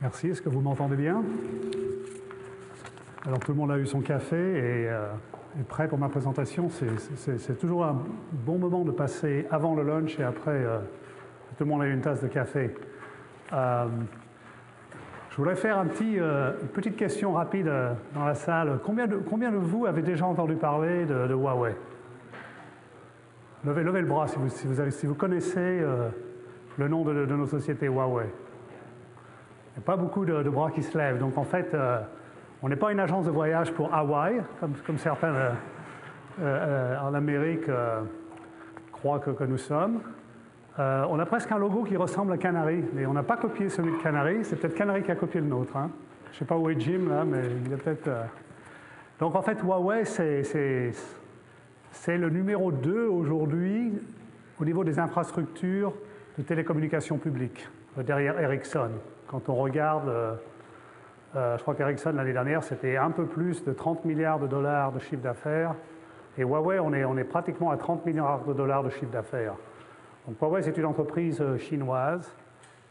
Merci, est-ce que vous m'entendez bien? Alors tout le monde a eu son café et est prêt pour ma présentation. C'est toujours un bon moment de passer avant le lunch et après, tout le monde a eu une tasse de café. Je voudrais faire une petite question rapide dans la salle. Combien de vous avez déjà entendu parler de Huawei? Levez le bras si vous connaissez le nom de nos sociétés Huawei. Il n'y a pas beaucoup de bras qui se lèvent. Donc en fait, on n'est pas une agence de voyage pour Hawaï, comme certains en Amérique croient que nous sommes. On a presque un logo qui ressemble à Canary, mais on n'a pas copié celui de Canary. C'est peut-être Canary qui a copié le nôtre. Hein. Je ne sais pas où est Jim, là, mais il est peut-être... Donc en fait, Huawei, c'est le numéro 2 aujourd'hui au niveau des infrastructures de télécommunications publiques, derrière Ericsson. Quand on regarde, je crois qu'Ericsson l'année dernière, c'était un peu plus de 30 milliards de dollars de chiffre d'affaires. Et Huawei, on est pratiquement à 30 milliards de dollars de chiffre d'affaires. Donc Huawei, c'est une entreprise chinoise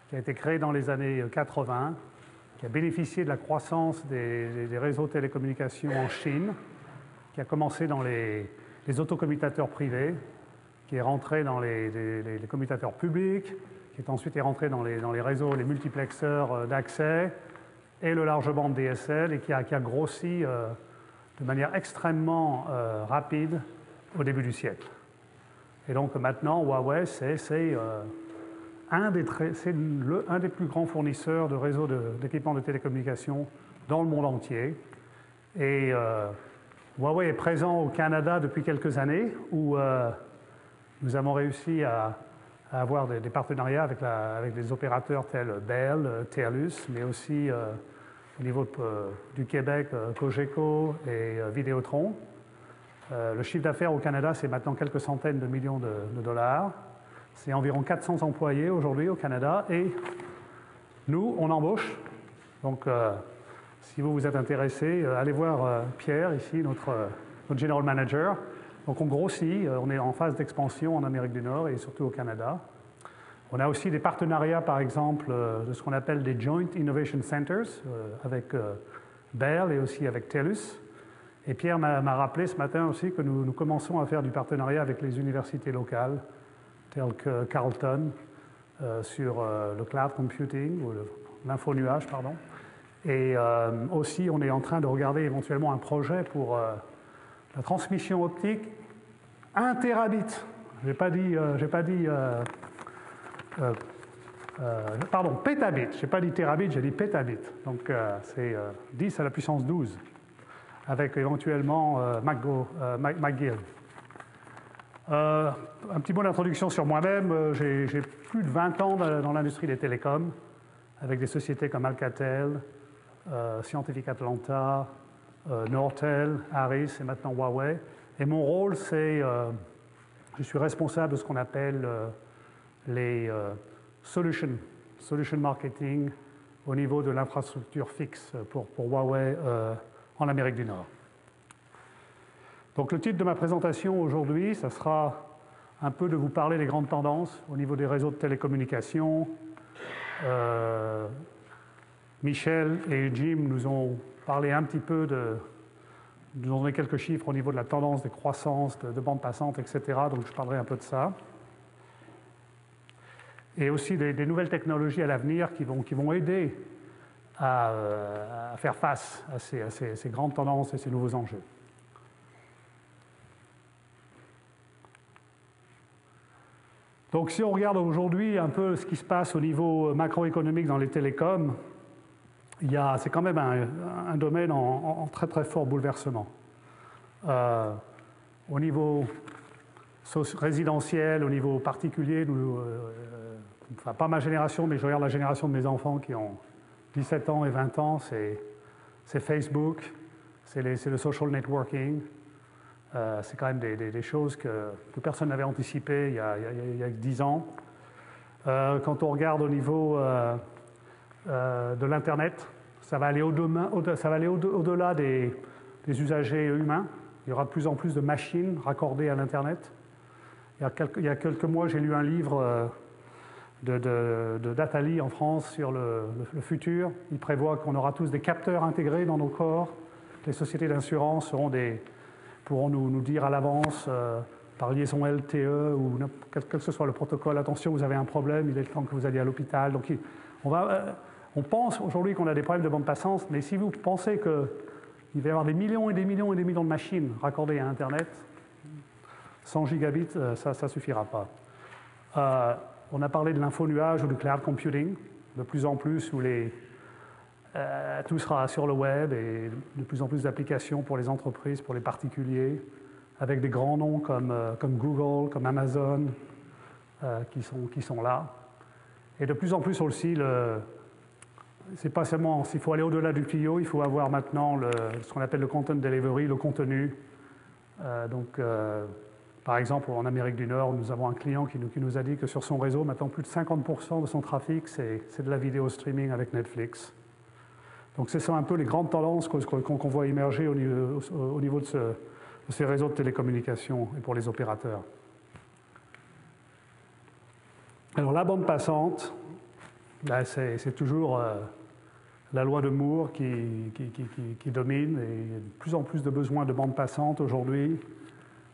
qui a été créée dans les années 80, qui a bénéficié de la croissance des réseaux de télécommunications en Chine, qui a commencé dans les autocommutateurs privés, qui est rentré dans les commutateurs publics, qui est ensuite rentré dans les réseaux, les multiplexeurs d'accès et le large bande DSL, et qui a grossi de manière extrêmement rapide au début du siècle. Et donc maintenant, Huawei, c'est un des plus grands fournisseurs de réseaux d'équipements de télécommunications dans le monde entier. Et Huawei est présent au Canada depuis quelques années, où nous avons réussi à avoir des partenariats avec des opérateurs tels Bell, TELUS, mais aussi au niveau du Québec, Cogeco et Vidéotron. Le chiffre d'affaires au Canada, c'est maintenant quelques centaines de millions de dollars. C'est environ 400 employés aujourd'hui au Canada. Et nous, on embauche. Donc, si vous êtes intéressé, allez voir Pierre, ici, notre General Manager. Donc, on grossit. On est en phase d'expansion en Amérique du Nord et surtout au Canada. On a aussi des partenariats, par exemple, de ce qu'on appelle des Joint Innovation Centers avec Bell et aussi avec TELUS. Et Pierre m'a rappelé ce matin aussi que nous commençons à faire du partenariat avec les universités locales, telles que Carleton, sur le cloud computing, ou l'info-nuage, pardon. Et aussi, on est en train de regarder éventuellement un projet pour la transmission optique 1 terabit. Je n'ai pas dit pardon, pétabit. Je n'ai pas dit terabit, j'ai dit pétabit. Donc, c'est 10 à la puissance 12. Avec éventuellement McGill. Un petit mot d'introduction sur moi-même. J'ai plus de 20 ans dans l'industrie des télécoms, avec des sociétés comme Alcatel, Scientific Atlanta, Nortel, Harris et maintenant Huawei. Et mon rôle, c'est je suis responsable de ce qu'on appelle les solution marketing au niveau de l'infrastructure fixe pour Huawei en Amérique du Nord. Donc le titre de ma présentation aujourd'hui, ça sera un peu de vous parler des grandes tendances au niveau des réseaux de télécommunications. Michel et Jim nous ont parlé un petit peu nous ont donné quelques chiffres au niveau de la tendance des croissances, de bande passante, etc. Donc je parlerai un peu de ça. Et aussi des nouvelles technologies à l'avenir qui vont aider à faire face à ces grandes tendances et ces nouveaux enjeux. Donc si on regarde aujourd'hui un peu ce qui se passe au niveau macroéconomique dans les télécoms, c'est quand même un domaine en très très fort bouleversement. Au niveau résidentiel, au niveau particulier, enfin pas ma génération, mais je regarde la génération de mes enfants qui ont 17 ans et 20 ans, c'est Facebook, c'est le social networking. C'est quand même des choses que personne n'avait anticipées il y a 10 ans. Quand on regarde au niveau de l'Internet, ça va aller au-delà des usagers humains. Il y aura de plus en plus de machines raccordées à l'Internet. Il y a quelques mois, j'ai lu un livre d'Atali en France sur le futur. Il prévoit qu'on aura tous des capteurs intégrés dans nos corps. Les sociétés d'assurance pourront nous dire à l'avance, par liaison LTE ou quel que ce soit le protocole, attention, vous avez un problème, il est le temps que vous alliez à l'hôpital. Donc on pense aujourd'hui qu'on a des problèmes de bande passante, mais si vous pensez qu'il va y avoir des millions et des millions et des millions de machines raccordées à Internet, 100 gigabits, ça ne suffira pas. On a parlé de l'info-nuage ou du cloud computing, de plus en plus où tout sera sur le web et de plus en plus d'applications pour les entreprises, pour les particuliers, avec des grands noms comme Google, comme Amazon, qui sont là. Et de plus en plus aussi, c'est pas seulement, s'il faut aller au-delà du tuyau, il faut avoir maintenant ce qu'on appelle le content delivery, le contenu. Par exemple, en Amérique du Nord, nous avons un client qui nous a dit que sur son réseau, maintenant plus de 50% de son trafic, c'est de la vidéo streaming avec Netflix. Donc, ce sont un peu les grandes tendances qu'on voit émerger au niveau de ces réseaux de télécommunications et pour les opérateurs. Alors, la bande passante, c'est toujours la loi de Moore qui domine et il y a de plus en plus de besoins de bande passante aujourd'hui,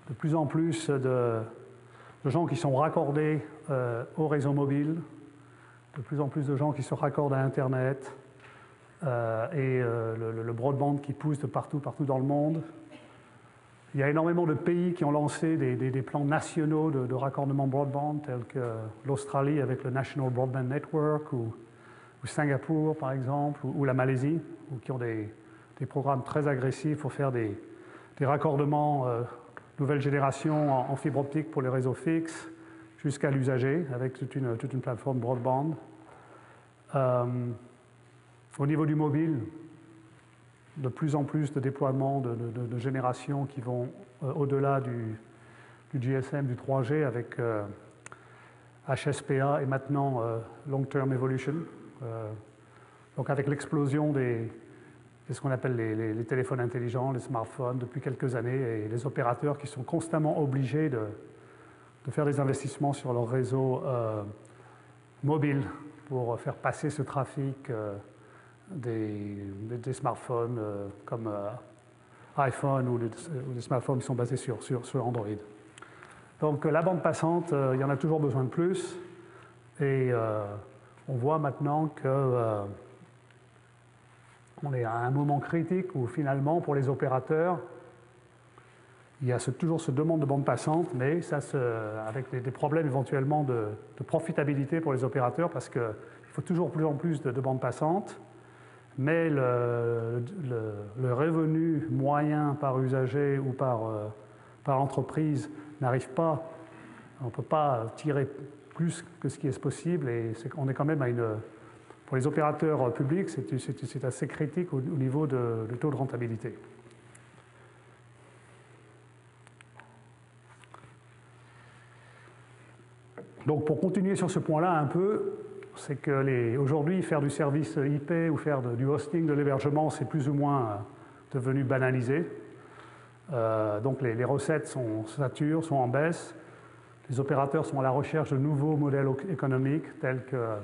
de plus en plus de gens qui sont raccordés au réseau mobile, de plus en plus de gens qui se raccordent à Internet et le broadband qui pousse de partout dans le monde. Il y a énormément de pays qui ont lancé des plans nationaux de raccordement broadband, tels que l'Australie avec le National Broadband Network, ou Singapour, par exemple, ou la Malaisie, qui ont des programmes très agressifs pour faire des raccordements nouvelle génération en fibre optique pour les réseaux fixes, jusqu'à l'usager, avec toute une plateforme broadband. Au niveau du mobile, de plus en plus de déploiements de générations qui vont au-delà du GSM, du 3G, avec HSPA et maintenant Long Term Evolution. Donc avec l'explosion de ce qu'on appelle les téléphones intelligents, les smartphones, depuis quelques années, et les opérateurs qui sont constamment obligés de faire des investissements sur leur réseau mobile pour faire passer ce trafic des smartphones comme iPhone ou des smartphones qui sont basés sur Android. Donc la bande passante, il y en a toujours besoin de plus, et on voit maintenant que on est à un moment critique où finalement, pour les opérateurs, il y a toujours ce demande de bande passante, mais ça avec des problèmes éventuellement de profitabilité pour les opérateurs, parce qu'il faut toujours plus en plus de bandes passantes, mais le revenu moyen par usager ou par entreprise n'arrive pas, on ne peut pas tirer plus que ce qui est possible, et on est quand même pour les opérateurs publics, c'est assez critique au niveau du taux de rentabilité. Donc pour continuer sur ce point-là un peu, c'est que aujourd'hui, faire du service IP ou faire du hosting, de l'hébergement, c'est plus ou moins devenu banalisé. Donc les recettes saturent, sont en baisse. Les opérateurs sont à la recherche de nouveaux modèles économiques, tels que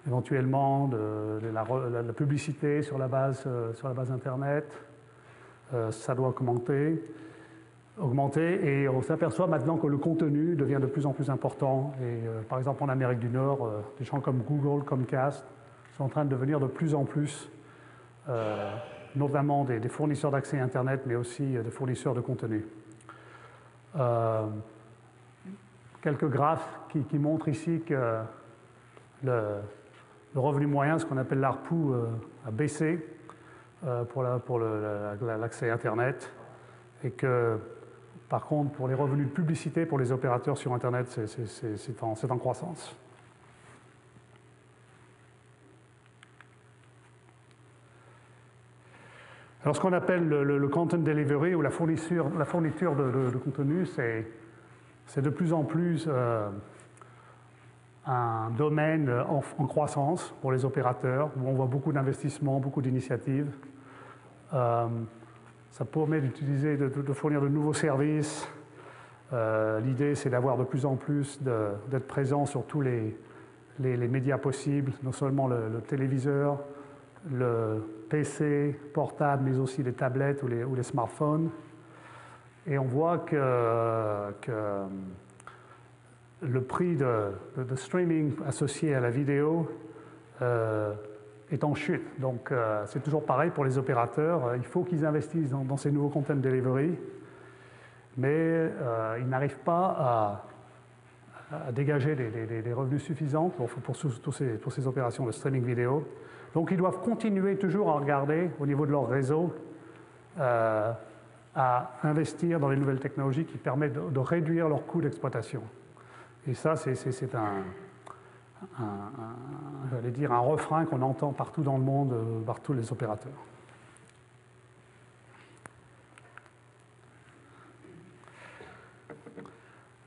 éventuellement de la publicité sur la base Internet. Ça doit augmenter, et on s'aperçoit maintenant que le contenu devient de plus en plus important. Et par exemple en Amérique du Nord, des gens comme Google, Comcast sont en train de devenir de plus en plus, notamment des fournisseurs d'accès Internet, mais aussi des fournisseurs de contenu. Quelques graphes qui montrent ici que le revenu moyen, ce qu'on appelle l'ARPU, a baissé pour l'accès Internet, et que par contre, pour les revenus de publicité pour les opérateurs sur Internet, c'est en croissance. Alors, ce qu'on appelle le content delivery, ou la fourniture de contenu, c'est de plus en plus un domaine en croissance pour les opérateurs, où on voit beaucoup d'investissements, beaucoup d'initiatives. Ça permet de fournir de nouveaux services, L'idée, c'est d'avoir de plus en plus d'être présent sur tous les médias possibles, non seulement le téléviseur, le PC portable, mais aussi les tablettes ou les smartphones. Et on voit que le prix de streaming associé à la vidéo est en chute. Donc c'est toujours pareil pour les opérateurs. Il faut qu'ils investissent dans ces nouveaux content delivery, mais ils n'arrivent pas à dégager des revenus suffisants pour toutes ces opérations de streaming vidéo. Donc ils doivent continuer toujours à regarder au niveau de leur réseau à investir dans les nouvelles technologies qui permettent de réduire leurs coûts d'exploitation. Et ça, c'est j'allais dire, un refrain qu'on entend partout dans le monde, par tous les opérateurs.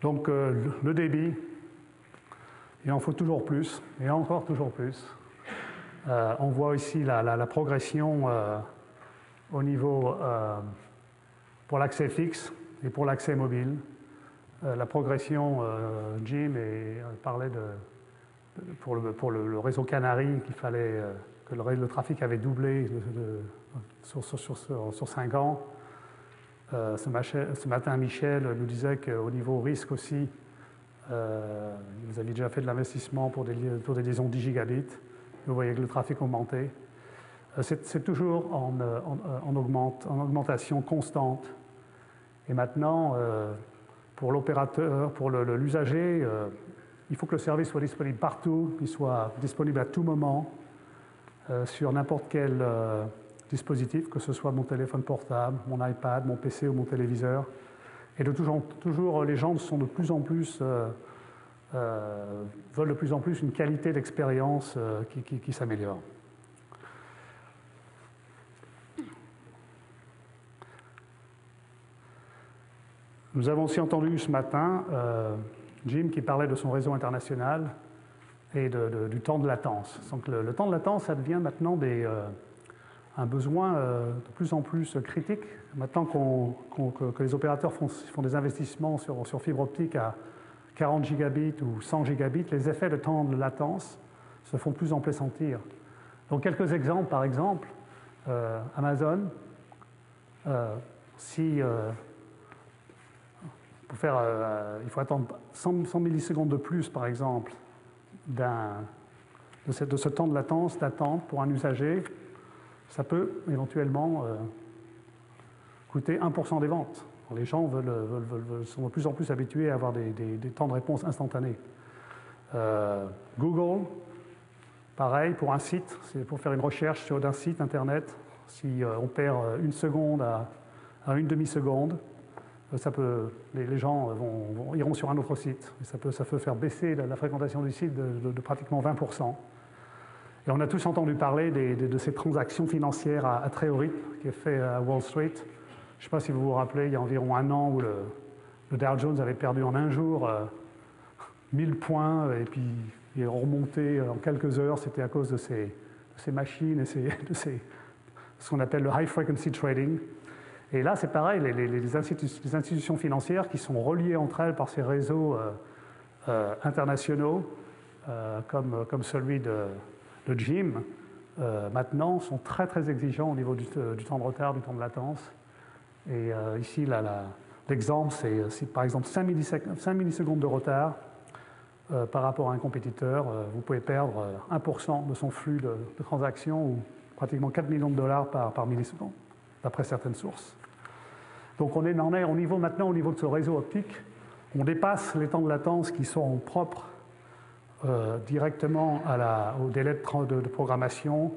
Donc le débit, il en faut toujours plus, et encore toujours plus. On voit ici la progression au niveau pour l'accès fixe et pour l'accès mobile. La progression, Jim parlait pour le réseau Canary qu'il fallait que le trafic avait doublé sur 5 ans. Ce matin, Michel nous disait qu'au niveau risque aussi, ils avaient déjà fait de l'investissement pour des liaisons 10 gigabits. Vous voyez que le trafic augmentait. C'est toujours en augmentation constante. Et maintenant, pour l'opérateur, pour l'usager, il faut que le service soit disponible partout, qu'il soit disponible à tout moment, sur n'importe quel dispositif, que ce soit mon téléphone portable, mon iPad, mon PC ou mon téléviseur. Et toujours les gens sont de plus en plus, veulent de plus en plus une qualité d'expérience qui s'améliore. Nous avons aussi entendu ce matin Jim qui parlait de son réseau international et du temps de latence. Donc le temps de latence, ça devient maintenant un besoin de plus en plus critique. Maintenant que les opérateurs font des investissements sur fibre optique à 40 gigabits ou 100 gigabits, les effets de temps de latence se font de plus en plus sentir. Donc quelques exemples, par exemple, Amazon, il faut attendre 100 millisecondes de plus, par exemple, de ce temps de latence d'attente pour un usager. Ça peut éventuellement coûter 1% des ventes. Alors, les gens sont de plus en plus habitués à avoir des temps de réponse instantanés. Google, pareil, pour un site, c'est pour faire une recherche sur d'un site internet. Si on perd une seconde à une demi-seconde, les gens iront sur un autre site. Et ça peut faire baisser la fréquentation du site de pratiquement 20%. Et on a tous entendu parler de ces transactions financières à très haut rythme qui est fait à Wall Street. Je ne sais pas si vous vous rappelez, il y a environ un an où le Dow Jones avait perdu en un jour 1000 points et puis il est remonté en quelques heures. C'était à cause de ces machines et ce qu'on appelle le high frequency trading. Et là, c'est pareil, les institutions financières qui sont reliées entre elles par ces réseaux internationaux, comme celui de Jim, maintenant sont très très exigeants au niveau du temps de retard, du temps de latence. Et ici, l'exemple, c'est par exemple 5 millisecondes de retard par rapport à un compétiteur. Vous pouvez perdre 1% de son flux de transactions ou pratiquement 4 millions de dollars par milliseconde, d'après certaines sources. Donc on en est maintenant au niveau de ce réseau optique. On dépasse les temps de latence qui sont propres directement au délai de programmation.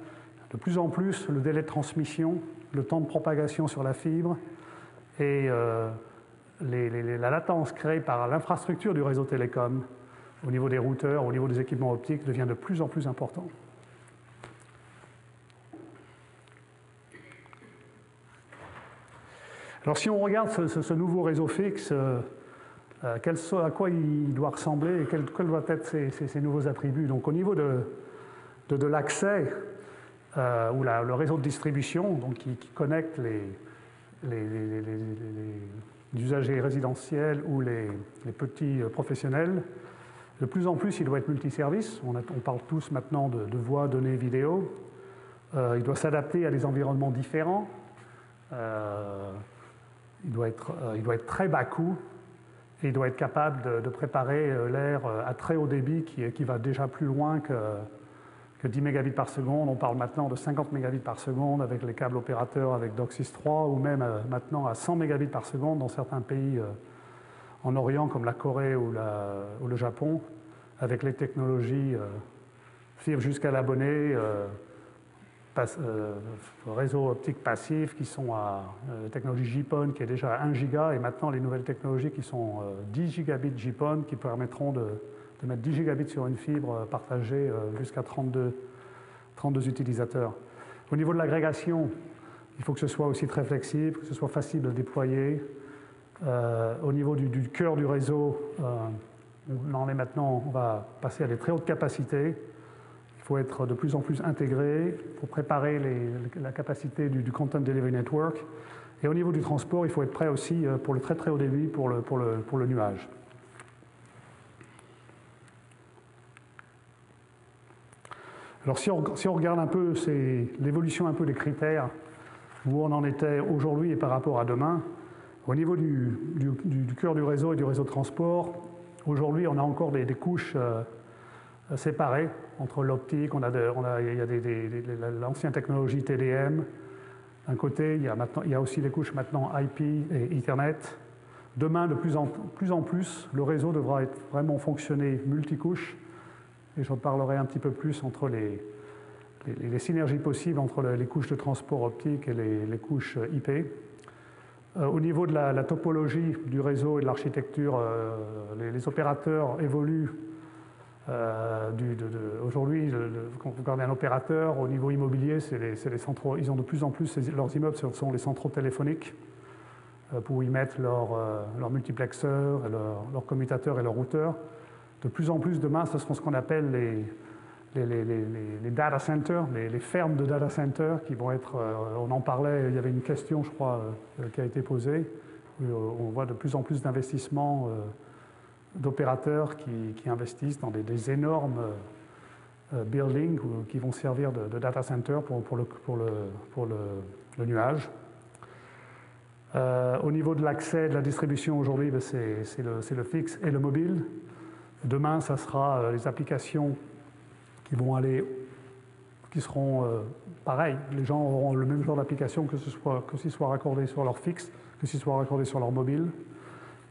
De plus en plus, le délai de transmission, le temps de propagation sur la fibre et la latence créée par l'infrastructure du réseau télécom au niveau des routeurs, au niveau des équipements optiques devient de plus en plus important. Alors si on regarde ce nouveau réseau fixe, à quoi il doit ressembler et quels doivent être ses nouveaux attributs. Donc au niveau de l'accès ou le réseau de distribution donc qui connecte usagers résidentiels ou les petits professionnels. De plus en plus, il doit être multiservice. On parle tous maintenant de voix, données, vidéo. Il doit s'adapter à des environnements différents. Il doit être très bas coût et il doit être capable de préparer l'air à très haut débit qui va déjà plus loin que 10 mégabits par seconde. On parle maintenant de 50 mégabits par seconde avec les câbles opérateurs avec DOCSIS 3 ou même maintenant à 100 mégabits par seconde dans certains pays en Orient comme la Corée ou le Japon avec les technologies fibre jusqu'à l'abonné, réseau optique passif qui sont à technologie GPON qui est déjà à 1 giga et maintenant les nouvelles technologies qui sont 10 gigabits GPON qui permettront de mettre 10 gigabits sur une fibre partagée jusqu'à 32 utilisateurs. Au niveau de l'agrégation, il faut que ce soit aussi très flexible, que ce soit facile de déployer. Au niveau du cœur du réseau, on va passer à des très hautes capacités. Il faut être de plus en plus intégré pour préparer la capacité du Content Delivery Network. Et au niveau du transport, il faut être prêt aussi pour le très très haut débit pour le nuage. Alors si on regarde un peu l'évolution un peu des critères, où on en était aujourd'hui et par rapport à demain, au niveau du cœur du réseau et du réseau de transport, aujourd'hui on a encore des couches séparées entre l'optique, il y a l'ancienne technologie TDM. D'un côté, il y a aussi les couches maintenant IP et Ethernet. Demain, de plus en plus, le réseau devra être vraiment fonctionner multicouche. Et j'en parlerai un petit peu plus entre les synergies possibles entre les couches de transport optique et les couches IP. Au niveau de la topologie du réseau et de l'architecture, les opérateurs évoluent. Aujourd'hui, quand vous regardez un opérateur, au niveau immobilier, c'est les centraux. Ils ont de plus en plus, leurs immeubles sont les centraux téléphoniques pour y mettre leurs multiplexeurs, leurs commutateurs et leurs routeurs. De plus en plus, demain, ce seront ce qu'on appelle les data centers, les fermes de data centers qui vont être, on en parlait, il y avait une question, je crois, qui a été posée, où on voit de plus en plus d'investissements d'opérateurs qui investissent dans des énormes buildings qui vont servir de data center pour le nuage. Au niveau de l'accès, de la distribution aujourd'hui, c'est le fixe et le mobile. Demain, ça sera les applications qui seront pareilles. Les gens auront le même genre d'application que s'ils soient raccordés sur leur fixe, que s'ils soient raccordés sur leur mobile.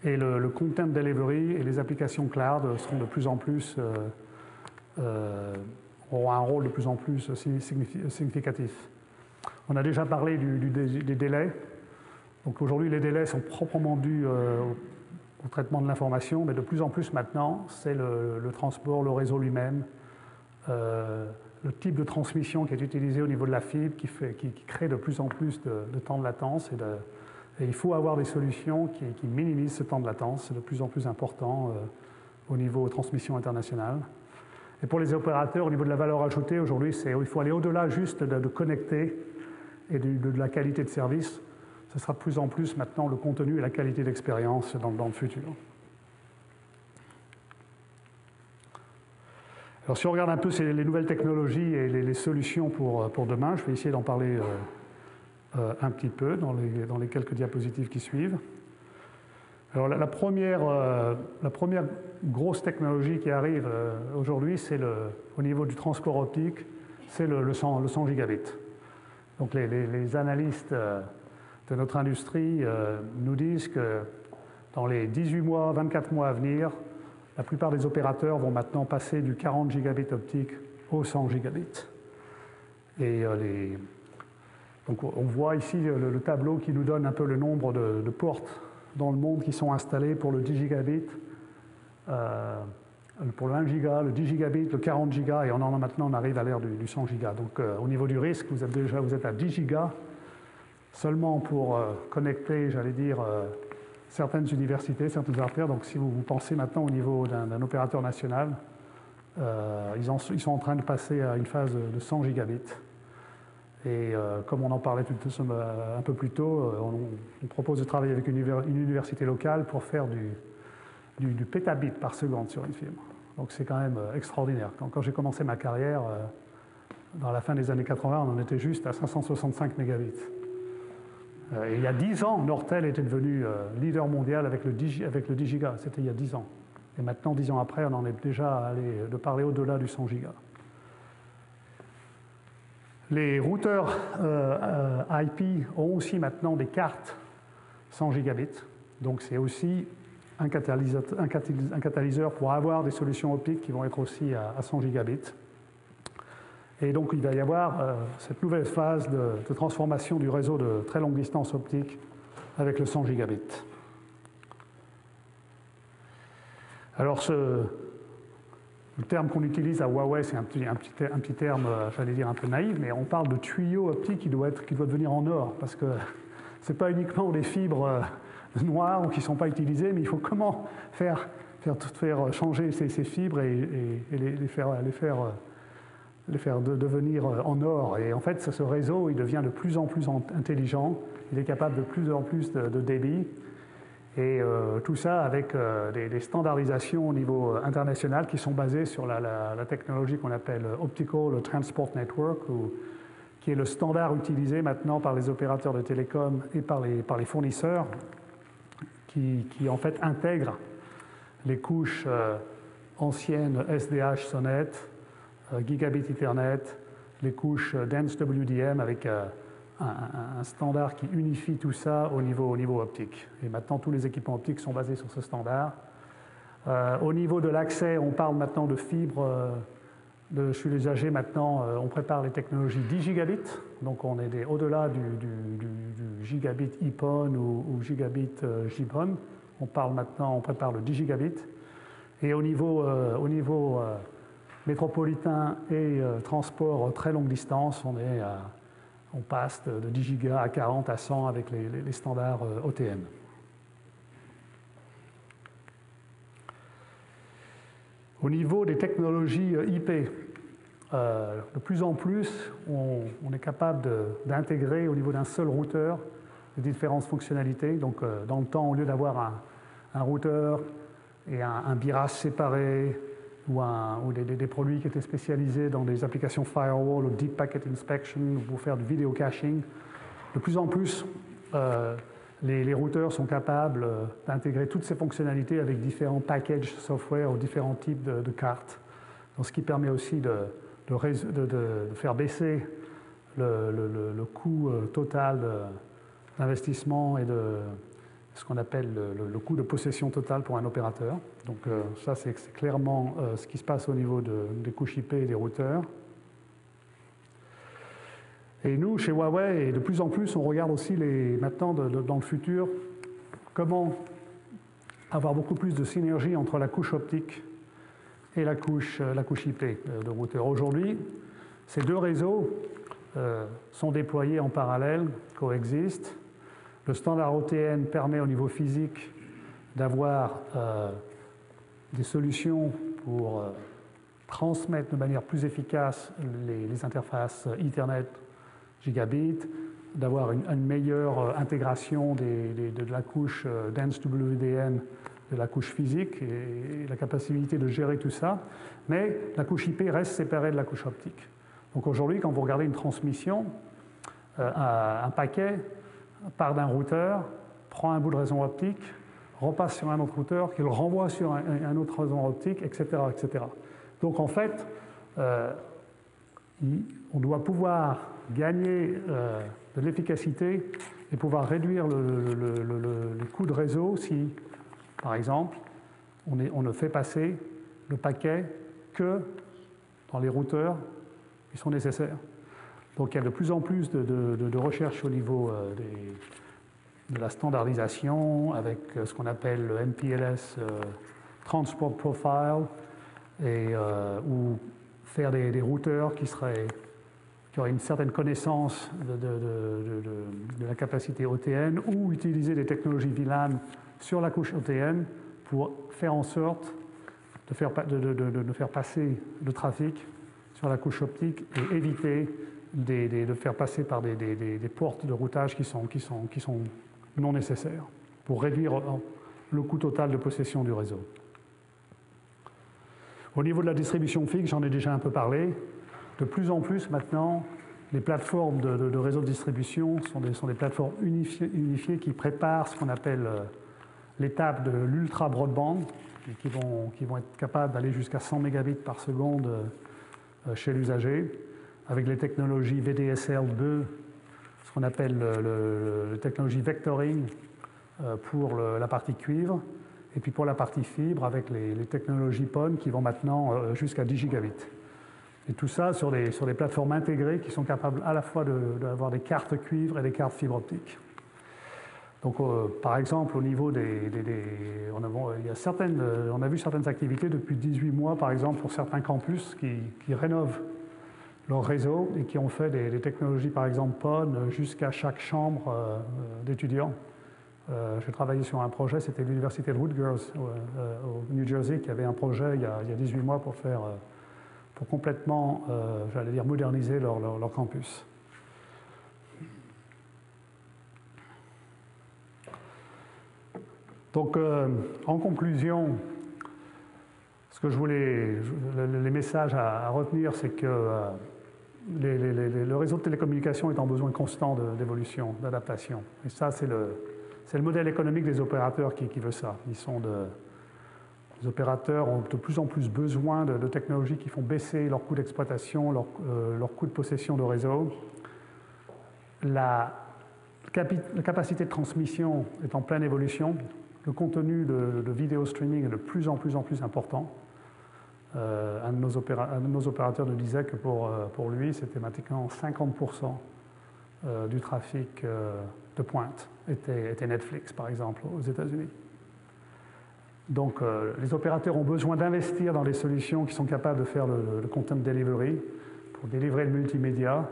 Et le content delivery et les applications cloud seront de plus en plus auront un rôle de plus en plus significatif. On a déjà parlé des délais. Donc aujourd'hui, les délais sont proprement dus au traitement de l'information, mais de plus en plus maintenant, c'est le transport, le réseau lui-même, le type de transmission qui est utilisé au niveau de la fibre qui crée de plus en plus de temps de latence. Et il faut avoir des solutions qui minimisent ce temps de latence. C'est de plus en plus important au niveau transmission internationale. Et pour les opérateurs, au niveau de la valeur ajoutée, aujourd'hui, il faut aller au-delà juste de connecter et de la qualité de service. Ce sera de plus en plus maintenant le contenu et la qualité d'expérience dans le futur. Alors si on regarde un peu les nouvelles technologies et les solutions pour demain, je vais essayer d'en parler un petit peu dans les quelques diapositives qui suivent. Alors la première grosse technologie qui arrive aujourd'hui, c'est au niveau du transport optique, c'est le 100 gigabits. Donc les analystes de notre industrie nous disent que dans les 18 mois, 24 mois à venir, la plupart des opérateurs vont maintenant passer du 40 gigabits optique au 100 gigabits. Et donc on voit ici le tableau qui nous donne un peu le nombre de portes dans le monde qui sont installées pour le 10 gigabits, pour le 1 giga, le 10 gigabits, le 40 gigas, et maintenant on arrive à l'ère du 100 gigas. Donc au niveau du risque, vous êtes à 10 gigas seulement pour connecter, j'allais dire, certaines universités, certaines artères. Donc si vous pensez maintenant au niveau d'un opérateur national, ils sont en train de passer à une phase de 100 gigabits. Et comme on en parlait un peu plus tôt, on propose de travailler avec une université locale pour faire du pétabit par seconde sur une fibre. Donc c'est quand même extraordinaire. Quand j'ai commencé ma carrière, dans la fin des années 80, on en était juste à 565 mégabits. Et il y a 10 ans, Nortel était devenu leader mondial avec le 10 gigas. C'était il y a 10 ans. Et maintenant, 10 ans après, on en est déjà allé de parler au-delà du 100 gigas. Les routeurs IP ont aussi maintenant des cartes 100 gigabits. Donc c'est aussi un catalyseur pour avoir des solutions optiques qui vont être aussi à 100 gigabits. Et donc il va y avoir cette nouvelle phase de transformation du réseau de très longue distance optique avec le 100 gigabits. Alors le terme qu'on utilise à Huawei, c'est un petit terme, j'allais dire un peu naïf, mais on parle de tuyau optique qui doit devenir en or, parce que ce n'est pas uniquement des fibres noires qui ne sont pas utilisées, mais il faut comment faire changer ces fibres et les faire devenir en or. Et en fait, ce réseau, il devient de plus en plus intelligent, il est capable de plus en plus de débit, et tout ça avec des standardisations au niveau international qui sont basées sur la technologie qu'on appelle Optical Transport Network, qui est le standard utilisé maintenant par les opérateurs de télécom et par les fournisseurs, qui en fait intègrent les couches anciennes SDH SONET, Gigabit Ethernet, les couches Dense WDM avec un standard qui unifie tout ça au niveau optique. Et maintenant, tous les équipements optiques sont basés sur ce standard. Au niveau de l'accès, on parle maintenant de fibres chez l'usager. Maintenant, on prépare les technologies 10 gigabits. Donc, on est au-delà du gigabit EPON ou gigabit GPON. On prépare le 10 gigabits. Et au niveau métropolitain et transport très longue distance, on passe de 10 gigas à 40 à 100 avec les standards OTN. Au niveau des technologies IP, de plus en plus, on est capable d'intégrer au niveau d'un seul routeur les différentes fonctionnalités. Donc, dans le temps, au lieu d'avoir un routeur et un BIRAS séparé, ou des produits qui étaient spécialisés dans des applications firewall ou deep packet inspection pour faire du video caching. De plus en plus, les routeurs sont capables d'intégrer toutes ces fonctionnalités avec différents packages software ou différents types de cartes. Donc, ce qui permet aussi de faire baisser le coût total d'investissement et de ce qu'on appelle le coût de possession totale pour un opérateur. Donc ça, c'est clairement ce qui se passe au niveau des couches IP et des routeurs. Et nous, chez Huawei, et de plus en plus, on regarde aussi maintenant, dans le futur, comment avoir beaucoup plus de synergie entre la couche optique et la couche IP de routeur. Aujourd'hui, ces deux réseaux sont déployés en parallèle, coexistent. Le standard OTN permet au niveau physique d'avoir des solutions pour transmettre de manière plus efficace les interfaces Ethernet gigabit, d'avoir une meilleure intégration de la couche Dense WDM de la couche physique et la capacité de gérer tout ça. Mais la couche IP reste séparée de la couche optique. Donc aujourd'hui, quand vous regardez une transmission, un paquet part d'un routeur, prend un bout de réseau optique, repasse sur un autre routeur, qui le renvoie sur un autre réseau optique, etc., etc. Donc en fait, on doit pouvoir gagner de l'efficacité et pouvoir réduire le coût de réseau si, par exemple, on ne fait passer le paquet que dans les routeurs qui sont nécessaires. Donc il y a de plus en plus de recherche au niveau de la standardisation avec ce qu'on appelle le MPLS Transport Profile ou faire des routeurs qui auraient une certaine connaissance de la capacité OTN ou utiliser des technologies VLAN sur la couche OTN pour faire en sorte de faire passer le trafic sur la couche optique et éviter de faire passer par des portes de routage qui sont non nécessaires pour réduire le coût total de possession du réseau. Au niveau de la distribution fixe, j'en ai déjà un peu parlé. De plus en plus maintenant, les plateformes de réseau de distribution sont des plateformes unifiées qui préparent ce qu'on appelle l'étape de l'ultra broadband, et qui vont être capables d'aller jusqu'à 100 mégabits par seconde chez l'usager, avec les technologies VDSL2, ce qu'on appelle la technologie vectoring pour la partie cuivre, et puis pour la partie fibre, avec les technologies PON qui vont maintenant jusqu'à 10 gigabits. Et tout ça sur des plateformes intégrées qui sont capables à la fois d'avoir des cartes cuivre et des cartes fibre optique. Donc, par exemple, au niveau on a vu certaines activités depuis 18 mois, par exemple, pour certains campus qui rénovent leur réseau et qui ont fait des technologies, par exemple, PON jusqu'à chaque chambre d'étudiants. J'ai travaillé sur un projet, c'était l'université de Rutgers au New Jersey, qui avait un projet il y a 18 mois pour complètement, j'allais dire, moderniser leur campus. Donc, en conclusion, ce que les messages à retenir, c'est que le réseau de télécommunications est en besoin constant d'évolution, d'adaptation. Et ça, c'est le modèle économique des opérateurs qui veut ça. Les opérateurs ont de plus en plus besoin de technologies qui font baisser leur coût d'exploitation, leur coût de possession de réseau. La capacité de transmission est en pleine évolution. Le contenu de vidéo streaming est de plus en plus important. Un de nos opérateurs nous disait que pour lui, systématiquement 50% du trafic de pointe était Netflix, par exemple, aux États-Unis. Donc, les opérateurs ont besoin d'investir dans des solutions qui sont capables de faire le content delivery pour délivrer le multimédia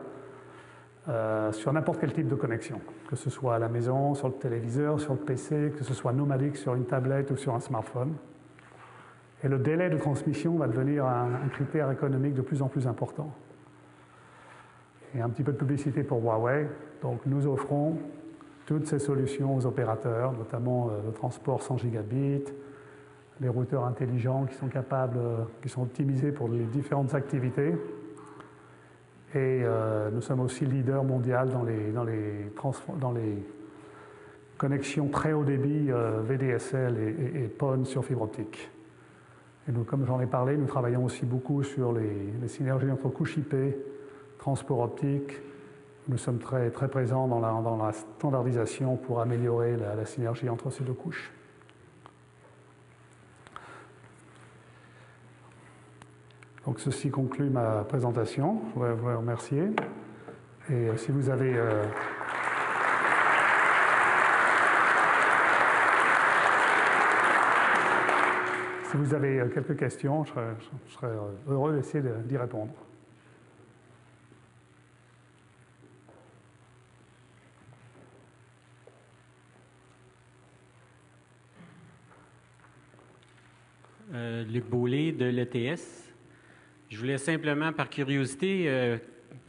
sur n'importe quel type de connexion, que ce soit à la maison, sur le téléviseur, sur le PC, que ce soit nomadique sur une tablette ou sur un smartphone. Et le délai de transmission va devenir un critère économique de plus en plus important. Et un petit peu de publicité pour Huawei. Donc, nous offrons toutes ces solutions aux opérateurs, notamment le transport 100 gigabits, les routeurs intelligents qui sont optimisés pour les différentes activités. Et nous sommes aussi leader mondial dans les connexions très haut débit VDSL et PON sur fibre optique. Et nous, comme j'en ai parlé, nous travaillons aussi beaucoup sur les synergies entre couches IP, transport optique. Nous sommes très présents dans la standardisation pour améliorer la synergie entre ces deux couches. Donc ceci conclut ma présentation. Je voudrais vous remercier. Et si vous avez quelques questions, je serais heureux d'essayer d'y répondre. Luc Beaulé de l'ETS. Je voulais simplement, par curiosité,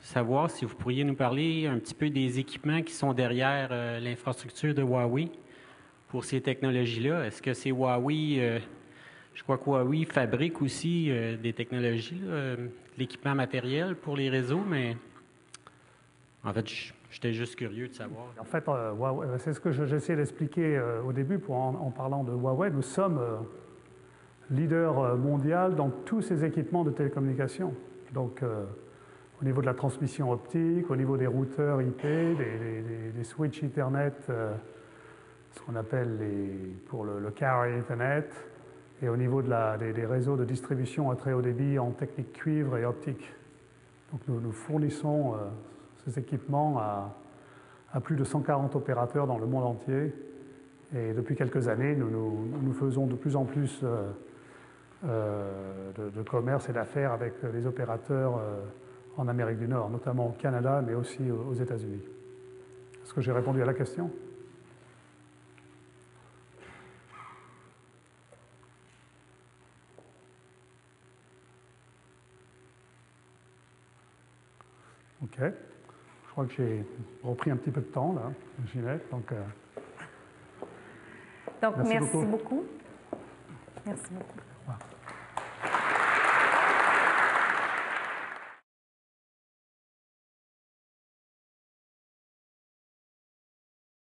savoir si vous pourriez nous parler un petit peu des équipements qui sont derrière l'infrastructure de Huawei pour ces technologies-là. Est-ce que c'est Huawei, je crois que Huawei fabrique aussi des technologies, l'équipement matériel pour les réseaux, mais en fait, j'étais juste curieux de savoir. En fait, c'est ce que j'essaie d'expliquer au début en parlant de Huawei. Nous sommes leader mondial dans tous ces équipements de télécommunication. Donc, au niveau de la transmission optique, au niveau des routeurs IP, des switches Ethernet, ce qu'on appelle pour le carrier Ethernet, et au niveau des réseaux de distribution à très haut débit en technique cuivre et optique. Donc, nous fournissons ces équipements à plus de 140 opérateurs dans le monde entier. Et depuis quelques années, nous faisons de plus en plus de commerce et d'affaires avec les opérateurs en Amérique du Nord, notamment au Canada, mais aussi aux États-Unis. Est-ce que j'ai répondu à la question? OK. Je crois que j'ai repris un petit peu de temps, là, Ginette. Donc, merci beaucoup. Merci beaucoup. Voilà.